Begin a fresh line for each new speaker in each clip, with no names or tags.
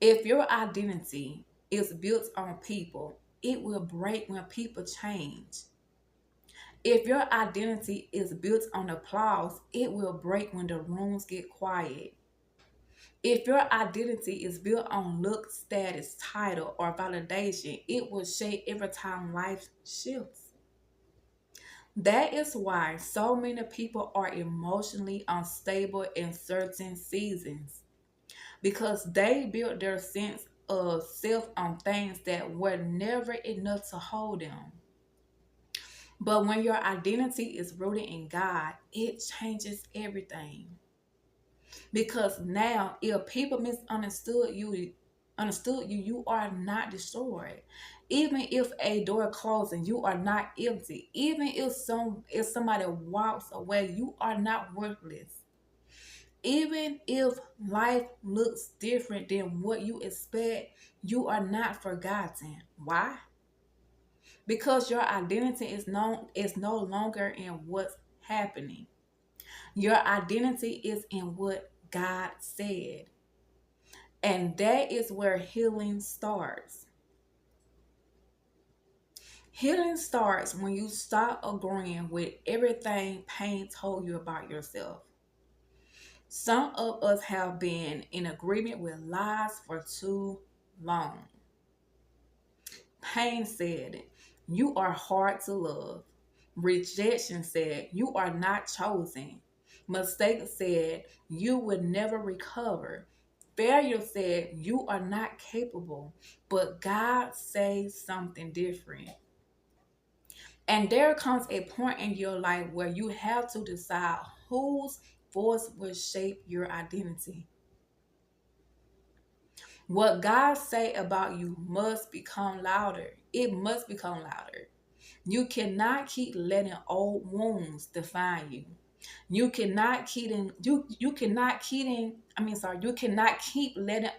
If your identity is built on people, it will break when people change. If your identity is built on applause, it will break when the rooms get quiet. If your identity is built on look, status, title, or validation, it will shake every time life shifts. That is why so many people are emotionally unstable in certain seasons because they built their sense of self on things that were never enough to hold them. But when your identity is rooted in God, it changes everything. Because now, if people misunderstood you, you are not destroyed. Even if a door closes, you are not empty. Even if somebody walks away, you are not worthless. Even if life looks different than what you expect, you are not forgotten. Why? Because your identity is no longer in what's happening. Your identity is in what God said. And that is where healing starts. Healing starts when you stop agreeing with everything pain told you about yourself. Some of us have been in agreement with lies for too long. Pain said, "You are hard to love." Rejection said, "You are not chosen." Mistake said, "You would never recover." Failure said, "You are not capable." But God says something different. And there comes a point in your life where you have to decide whose voice will shape your identity. What God say about you must become louder. It must become louder. You cannot keep letting old wounds define you. You cannot keep letting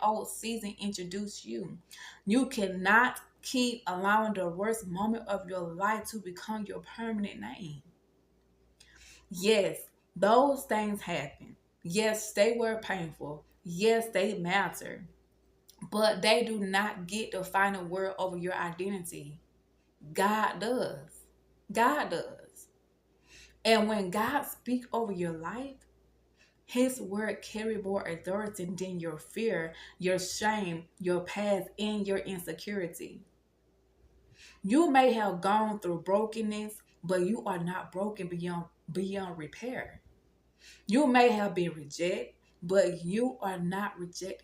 old season introduce you. You cannot keep allowing the worst moment of your life to become your permanent name. Yes, those things happen. Yes, they were painful. Yes, they matter. But they do not get the final word over your identity. God does. God does. And when God speaks over your life, his word carry more authority than your fear, your shame, your past, and your insecurity. You may have gone through brokenness, but you are not broken beyond repair. You may have been rejected, but you are not rejected